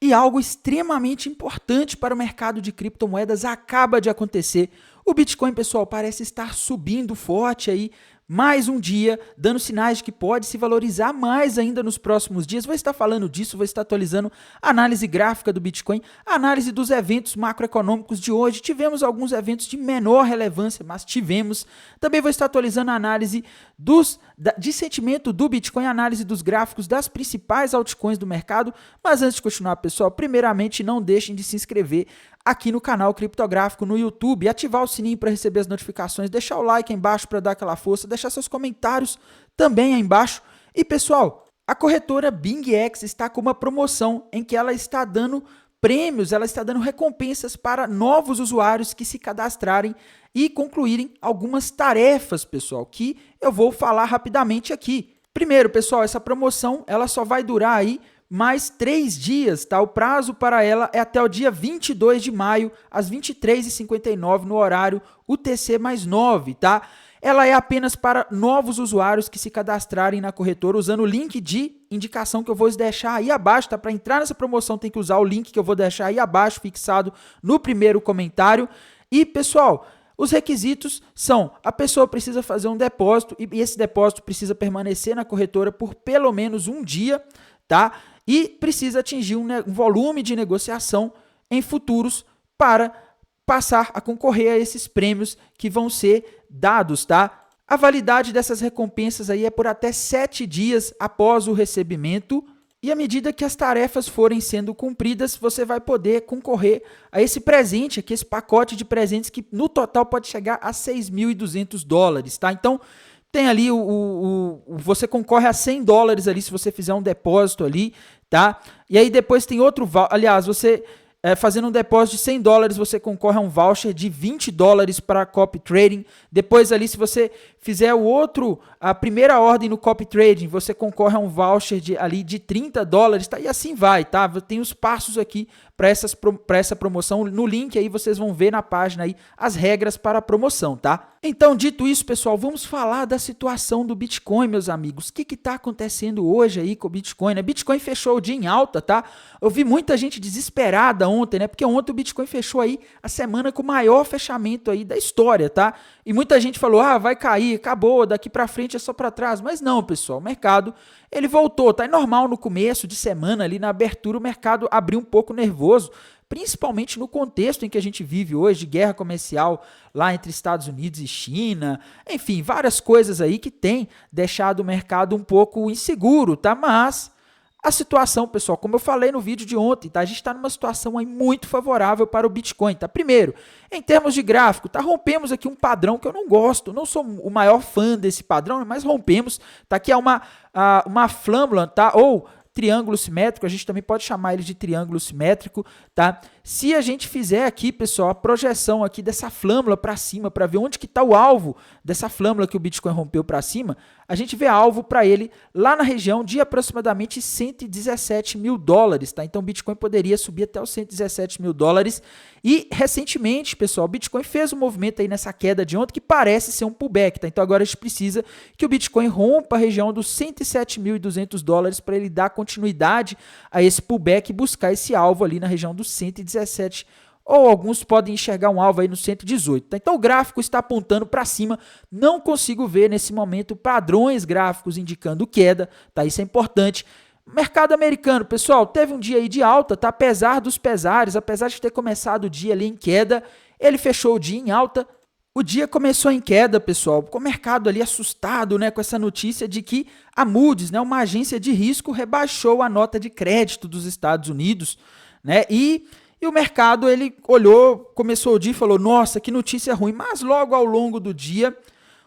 E algo extremamente importante para o mercado de criptomoedas acaba de acontecer. O Bitcoin, pessoal, parece estar subindo forte aí, mais um dia, dando sinais de que pode se valorizar mais ainda nos próximos dias. Vou estar falando disso, vou estar atualizando a análise gráfica do Bitcoin, a análise dos eventos macroeconômicos de hoje. Tivemos alguns eventos de menor relevância, mas tivemos. Também vou estar atualizando a análise de sentimento do Bitcoin, a análise dos gráficos das principais altcoins do mercado. Mas antes de continuar, pessoal, primeiramente não deixem de se inscrever aqui no canal Criptográfico no YouTube, ativar o sininho para receber as notificações, deixar o like aí embaixo para dar aquela força, deixar seus comentários também aí embaixo. E pessoal, a corretora BingX está com uma promoção em que ela está dando prêmios, ela está dando recompensas para novos usuários que se cadastrarem e concluírem algumas tarefas, pessoal, que eu vou falar rapidamente aqui. Primeiro, pessoal, essa promoção ela só vai durar aí mais 3 dias, tá? O prazo para ela é até o dia 22 de maio, às 23h59, no horário UTC+9, tá? Ela é apenas para novos usuários que se cadastrarem na corretora usando o link de indicação que eu vou deixar aí abaixo, tá? Para entrar nessa promoção tem que usar o link que eu vou deixar aí abaixo, fixado no primeiro comentário. E, pessoal, os requisitos são, a pessoa precisa fazer um depósito e esse depósito precisa permanecer na corretora por pelo menos um dia, tá? E precisa atingir um volume de negociação em futuros para passar a concorrer a esses prêmios que vão ser dados, tá? A validade dessas recompensas aí é por até 7 dias após o recebimento e à medida que as tarefas forem sendo cumpridas, você vai poder concorrer a esse presente, aqui esse pacote de presentes que no total pode chegar a $6.200, tá? Então, tem ali você concorre a $100 ali se você fizer um depósito ali, tá? E aí depois tem outro, aliás, você fazendo um depósito de $100, você concorre a um voucher de $20 para copy trading. Depois ali, se você fizer a primeira ordem no copy trading, você concorre a um voucher de $30, tá? E assim vai, tá? Tem os passos aqui para essa promoção. No link aí vocês vão ver na página aí as regras para a promoção, tá? Então, dito isso, pessoal, vamos falar da situação do Bitcoin, meus amigos. O que está acontecendo hoje aí com o Bitcoin, né? Bitcoin fechou o dia em alta, tá? Eu vi muita gente desesperada ontem, né? Porque ontem o Bitcoin fechou aí a semana com o maior fechamento aí da história, tá? E muita gente falou, vai cair, acabou, daqui para frente é só para trás. Mas não, pessoal, o mercado, ele voltou, tá? É normal no começo de semana ali, na abertura, o mercado abriu um pouco nervoso, principalmente no contexto em que a gente vive hoje, de guerra comercial lá entre Estados Unidos e China, enfim, várias coisas aí que tem deixado o mercado um pouco inseguro, tá? Mas a situação, pessoal, como eu falei no vídeo de ontem, tá? A gente está numa situação aí muito favorável para o Bitcoin, tá? Primeiro, em termos de gráfico, tá? Rompemos aqui um padrão que eu não gosto, não sou o maior fã desse padrão, mas rompemos, tá? Aqui é uma flâmula, tá? Ou triângulo simétrico, a gente também pode chamar ele de triângulo simétrico, tá? Se a gente fizer aqui, pessoal, a projeção aqui dessa flâmula para cima, para ver onde que está o alvo dessa flâmula que o Bitcoin rompeu para cima, a gente vê alvo para ele lá na região de aproximadamente $117 mil, tá? Então o Bitcoin poderia subir até os $117 mil. E recentemente, pessoal, o Bitcoin fez um movimento aí nessa queda de ontem que parece ser um pullback, tá? Então agora a gente precisa que o Bitcoin rompa a região dos $107.200 para ele dar continuidade a esse pullback e buscar esse alvo ali na região dos 117, ou alguns podem enxergar um alvo aí no 118. Tá? Então o gráfico está apontando para cima, não consigo ver nesse momento padrões gráficos indicando queda, tá? Isso é importante. Mercado americano, pessoal, teve um dia aí de alta, tá? Apesar dos pesares, apesar de ter começado o dia ali em queda, ele fechou o dia em alta. O dia começou em queda, pessoal, com o mercado ali assustado, né, com essa notícia de que a Moody's, né, uma agência de risco, rebaixou a nota de crédito dos Estados Unidos, né, e o mercado, ele olhou, começou o dia e falou, nossa, que notícia ruim, mas logo ao longo do dia,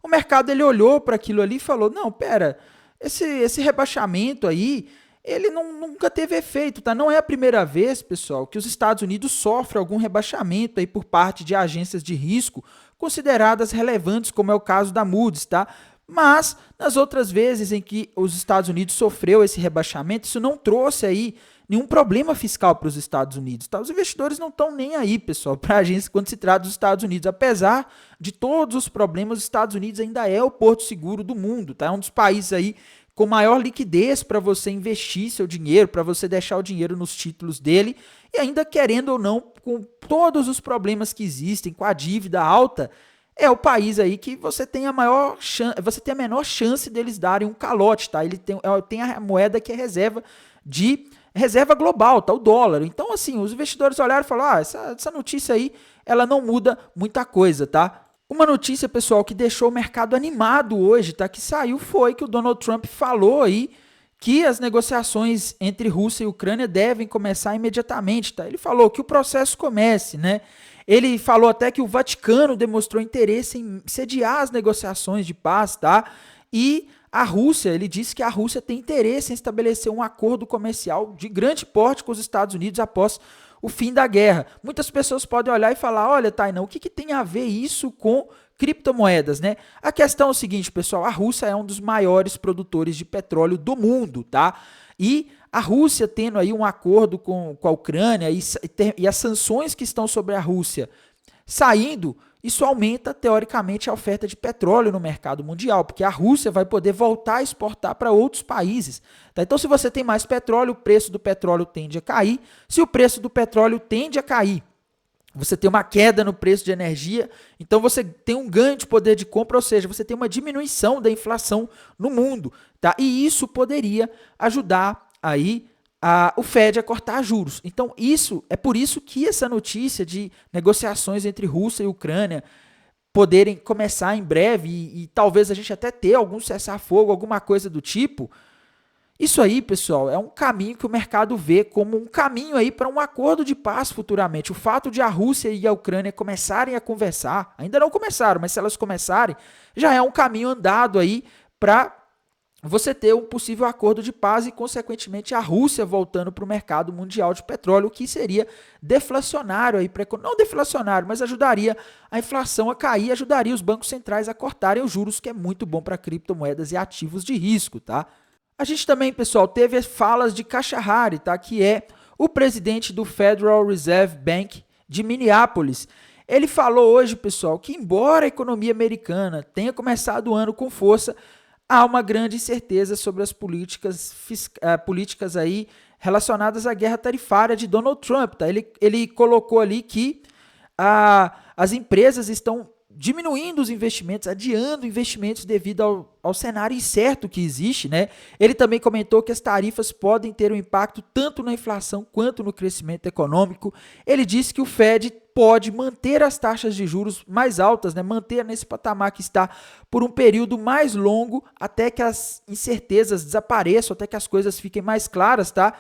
o mercado, ele olhou para aquilo ali e falou, não, pera, esse rebaixamento aí, ele nunca teve efeito, tá? Não é a primeira vez, pessoal, que os Estados Unidos sofrem algum rebaixamento aí por parte de agências de risco consideradas relevantes, como é o caso da Moody's, tá? Mas, nas outras vezes em que os Estados Unidos sofreu esse rebaixamento, isso não trouxe aí nenhum problema fiscal para os Estados Unidos, tá? Os investidores não estão nem aí, pessoal, para a agência quando se trata dos Estados Unidos. Apesar de todos os problemas, os Estados Unidos ainda é o porto seguro do mundo, tá? É um dos países aí com maior liquidez para você investir seu dinheiro, para você deixar o dinheiro nos títulos dele, e ainda querendo ou não, com todos os problemas que existem, com a dívida alta, é o país aí que você tem você tem a menor chance deles darem um calote, tá? Ele tem a moeda que é reserva global, tá? O dólar. Então, assim, os investidores olharam e falaram, essa notícia aí, ela não muda muita coisa, tá? Uma notícia, pessoal, que deixou o mercado animado hoje, tá? Que saiu foi que o Donald Trump falou aí que as negociações entre Rússia e Ucrânia devem começar imediatamente, tá? Ele falou que o processo comece, né? Ele falou até que o Vaticano demonstrou interesse em sediar as negociações de paz, tá? E a Rússia, ele disse que a Rússia tem interesse em estabelecer um acordo comercial de grande porte com os Estados Unidos após o fim da guerra. Muitas pessoas podem olhar e falar, olha, Tainan, o que tem a ver isso com criptomoedas, né? A questão é o seguinte, pessoal, a Rússia é um dos maiores produtores de petróleo do mundo, tá? E a Rússia tendo aí um acordo com a Ucrânia e as sanções que estão sobre a Rússia saindo, isso aumenta, teoricamente, a oferta de petróleo no mercado mundial, porque a Rússia vai poder voltar a exportar para outros países. Tá? Então, se você tem mais petróleo, o preço do petróleo tende a cair. Se o preço do petróleo tende a cair, você tem uma queda no preço de energia, então você tem um ganho de poder de compra, ou seja, você tem uma diminuição da inflação no mundo. Tá? E isso poderia ajudar aí o Fed a cortar juros. Então, é por isso que essa notícia de negociações entre Rússia e Ucrânia poderem começar em breve e talvez a gente até ter algum cessar-fogo, alguma coisa do tipo, isso aí, pessoal, é um caminho que o mercado vê como um caminho aí para um acordo de paz futuramente. O fato de a Rússia e a Ucrânia começarem a conversar, ainda não começaram, mas se elas começarem, já é um caminho andado aí para você ter um possível acordo de paz e, consequentemente, a Rússia voltando para o mercado mundial de petróleo, o que seria deflacionário aí, não deflacionário, mas ajudaria a inflação a cair, ajudaria os bancos centrais a cortarem os juros, que é muito bom para criptomoedas e ativos de risco, tá? A gente também, pessoal, teve falas de Khashoggi, tá? Que é o presidente do Federal Reserve Bank de Minneapolis. Ele falou hoje, pessoal, que embora a economia americana tenha começado o ano com força, há uma grande incerteza sobre as políticas aí relacionadas à guerra tarifária de Donald Trump. Tá? Ele colocou ali que as empresas estão diminuindo os investimentos, adiando investimentos devido ao cenário incerto que existe, né? Ele também comentou que as tarifas podem ter um impacto tanto na inflação quanto no crescimento econômico. Ele disse que o Fed pode manter as taxas de juros mais altas, né? Manter nesse patamar que está por um período mais longo até que as incertezas desapareçam, até que as coisas fiquem mais claras, tá?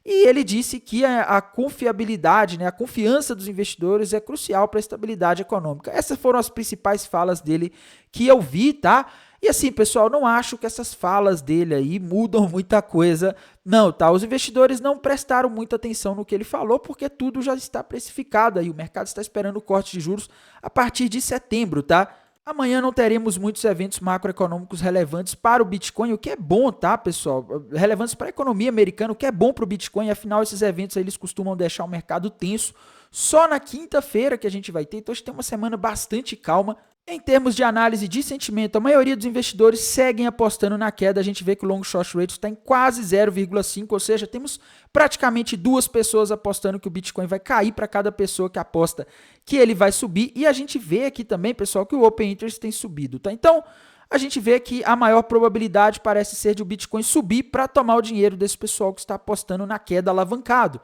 E ele disse que a confiabilidade, né, a confiança dos investidores é crucial para a estabilidade econômica. Essas foram as principais falas dele que eu vi, tá? E assim, pessoal, não acho que essas falas dele aí mudam muita coisa, não, tá? Os investidores não prestaram muita atenção no que ele falou, porque tudo já está precificado aí. O mercado está esperando o corte de juros a partir de setembro, tá? Amanhã não teremos muitos eventos macroeconômicos relevantes para o Bitcoin, o que é bom, tá, pessoal? Relevantes para a economia americana, o que é bom para o Bitcoin, afinal esses eventos aí, eles costumam deixar o mercado tenso. Só na quinta-feira que a gente vai ter, então a gente tem uma semana bastante calma. Em termos de análise de sentimento, a maioria dos investidores seguem apostando na queda. A gente vê que o long short rate está em quase 0,5, ou seja, temos praticamente 2 pessoas apostando que o Bitcoin vai cair para cada pessoa que aposta que ele vai subir. E a gente vê aqui também, pessoal, que o Open Interest tem subido, tá? Então, a gente vê que a maior probabilidade parece ser de o Bitcoin subir para tomar o dinheiro desse pessoal que está apostando na queda alavancado.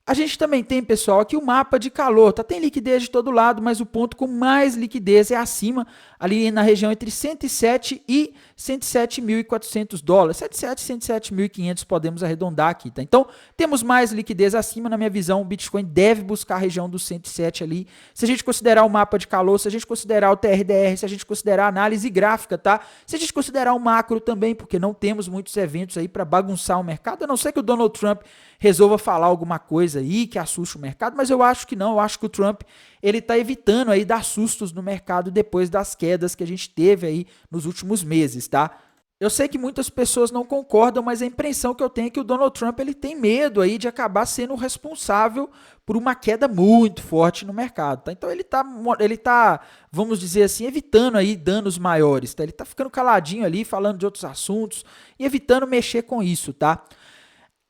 A gente também tem, pessoal, aqui o mapa de calor, tá? Tem liquidez de todo lado, mas o ponto com mais liquidez é acima, ali na região entre 107 e 107.400 dólares. 107 e 107.500 podemos arredondar aqui, tá? Então, temos mais liquidez acima, na minha visão, o Bitcoin deve buscar a região dos 107 ali. Se a gente considerar o mapa de calor, se a gente considerar o TRDR, se a gente considerar a análise gráfica, tá? Se a gente considerar o macro também, porque não temos muitos eventos aí para bagunçar o mercado, a não ser que o Donald Trump resolva falar alguma coisa aí que assuste o mercado, mas eu acho que não, eu acho que o Trump ele está evitando aí dar sustos no mercado depois das quedas que a gente teve aí nos últimos meses, tá? Eu sei que muitas pessoas não concordam, mas a impressão que eu tenho é que o Donald Trump ele tem medo aí de acabar sendo o responsável por uma queda muito forte no mercado, tá? Então ele tá, vamos dizer assim, evitando aí danos maiores, tá? Ele tá ficando caladinho ali, falando de outros assuntos e evitando mexer com isso, tá?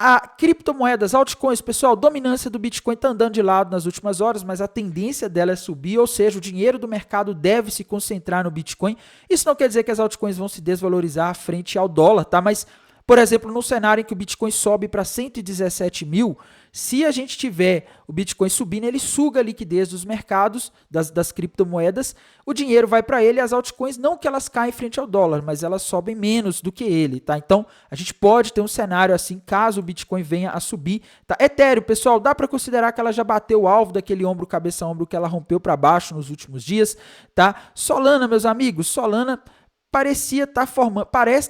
A criptomoedas, altcoins, pessoal, dominância do Bitcoin está andando de lado nas últimas horas, mas a tendência dela é subir, ou seja, o dinheiro do mercado deve se concentrar no Bitcoin. Isso não quer dizer que as altcoins vão se desvalorizar frente ao dólar, tá? Mas, por exemplo, no cenário em que o Bitcoin sobe para 117 mil, se a gente tiver o Bitcoin subindo, ele suga a liquidez dos mercados, das criptomoedas, o dinheiro vai para ele e as altcoins, não que elas caem frente ao dólar, mas elas sobem menos do que ele, tá? Então, a gente pode ter um cenário assim, caso o Bitcoin venha a subir, tá? Ethereum, pessoal, dá para considerar que ela já bateu o alvo daquele ombro, cabeça, ombro que ela rompeu para baixo nos últimos dias, tá? Solana, meus amigos, Solana parece estar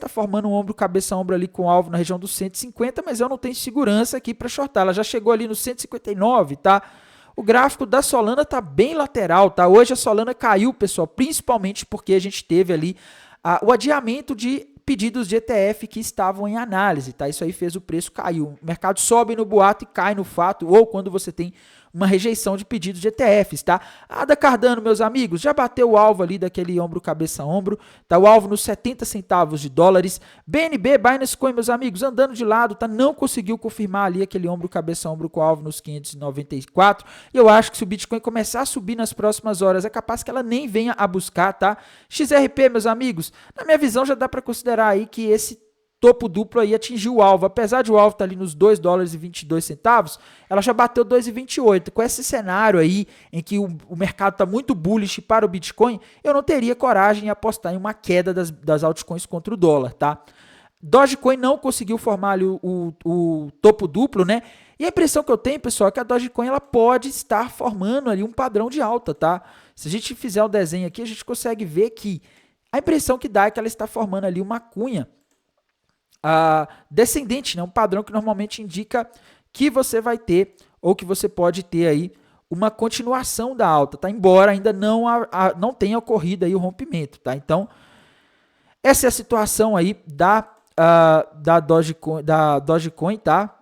formando um ombro, cabeça, ombro ali com alvo na região dos 150, mas eu não tenho segurança aqui para shortar. Ela já chegou ali no 159, tá? O gráfico da Solana tá bem lateral, tá? Hoje a Solana caiu, pessoal, principalmente porque a gente teve ali o adiamento de pedidos de ETF que estavam em análise, tá? Isso aí fez o preço cair. O mercado sobe no boato e cai no fato, ou quando você tem uma rejeição de pedidos de ETFs, tá? A Ada Cardano, meus amigos, já bateu o alvo ali daquele ombro, cabeça, ombro, tá? O alvo nos 70 centavos de dólares. BNB, Binance Coin, meus amigos, andando de lado, tá? Não conseguiu confirmar ali aquele ombro, cabeça, ombro com o alvo nos 594. E eu acho que se o Bitcoin começar a subir nas próximas horas, é capaz que ela nem venha a buscar, tá? XRP, meus amigos, na minha visão já dá para considerar aí que esse topo duplo aí atingiu o alvo, apesar de o alvo estar ali nos 2 dólares e 22 centavos, ela já bateu 2,28. Com esse cenário aí em que o mercado está muito bullish para o Bitcoin, eu não teria coragem de apostar em uma queda das altcoins contra o dólar, tá? Dogecoin não conseguiu formar ali o topo duplo, né? E a impressão que eu tenho, pessoal, é que a Dogecoin ela pode estar formando ali um padrão de alta, tá? Se a gente fizer o desenho aqui, a gente consegue ver que a impressão que dá é que ela está formando ali uma cunha descendente, né? Um padrão que normalmente indica que você vai ter ou que você pode ter aí uma continuação da alta, tá? Embora ainda não tenha ocorrido aí o rompimento, tá? Então, essa é a situação aí da Dogecoin, tá?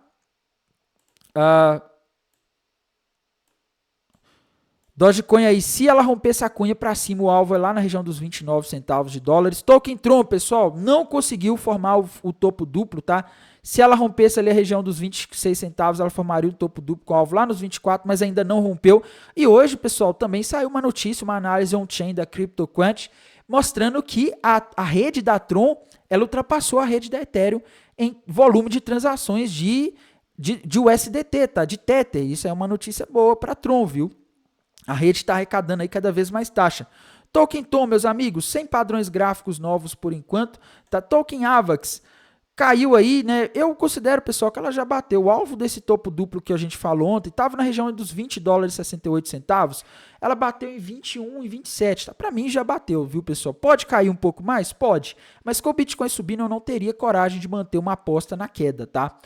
Dogecoin aí, se ela romper essa cunha para cima, o alvo é lá na região dos 29 centavos de dólares. Token Tron, pessoal, não conseguiu formar o topo duplo, tá? Se ela rompesse ali a região dos 26 centavos, ela formaria o topo duplo com o alvo lá nos 24, mas ainda não rompeu. E hoje, pessoal, também saiu uma notícia, uma análise on-chain da CryptoQuant, mostrando que a rede da Tron, ela ultrapassou a rede da Ethereum em volume de transações de USDT, tá? De Tether. Isso é uma notícia boa para a Tron, viu? A rede está arrecadando aí cada vez mais taxa. Token Tom, meus amigos, sem padrões gráficos novos por enquanto. Tá? Token AVAX caiu aí, né? Eu considero, pessoal, que ela já bateu. O alvo desse topo duplo que a gente falou ontem estava na região dos 20 dólares e 68 centavos. Ela bateu em 21 e 27. Tá? Para mim já bateu, viu, pessoal? Pode cair um pouco mais? Pode. Mas com o Bitcoin subindo, eu não teria coragem de manter uma aposta na queda, tá?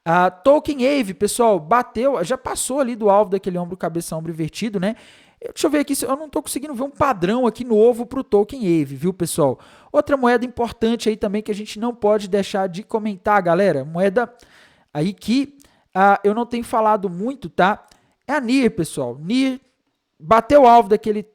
A Token Ave, pessoal, bateu, já passou ali do alvo daquele ombro, cabeça, ombro invertido, né? Deixa eu ver aqui, eu não estou conseguindo ver um padrão aqui novo para o Token Ave, viu, pessoal? Outra moeda importante aí também que a gente não pode deixar de comentar, galera, moeda aí que eu não tenho falado muito, tá? É a NIR, pessoal. NIR bateu o alvo daquele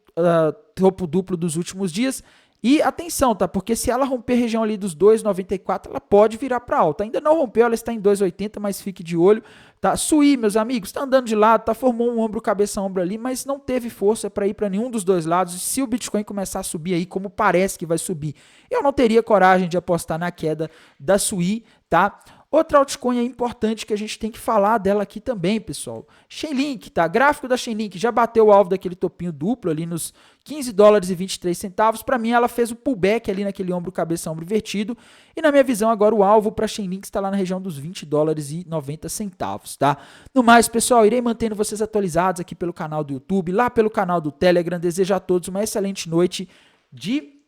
topo duplo dos últimos dias. E atenção, tá? Porque se ela romper a região ali dos 2,94, ela pode virar para alta. Ainda não rompeu, ela está em 2,80, mas fique de olho, tá? Sui, meus amigos, está andando de lado, tá? Formou um ombro, cabeça, ombro ali, mas não teve força para ir para nenhum dos dois lados. E se o Bitcoin começar a subir aí, como parece que vai subir, eu não teria coragem de apostar na queda da Sui, tá? Outra altcoin importante que a gente tem que falar dela aqui também, pessoal. Chainlink, tá? Gráfico da Chainlink já bateu o alvo daquele topinho duplo ali nos 15 dólares e 23 centavos. Para mim, ela fez o pullback ali naquele ombro, cabeça, ombro invertido. E na minha visão, agora o alvo para Chainlink está lá na região dos 20 dólares e 90 centavos, tá? No mais, pessoal, irei mantendo vocês atualizados aqui pelo canal do YouTube, lá pelo canal do Telegram. Desejo a todos uma excelente noite de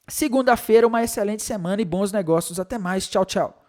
segunda-feira, uma excelente semana e bons negócios. Até mais. Tchau, tchau.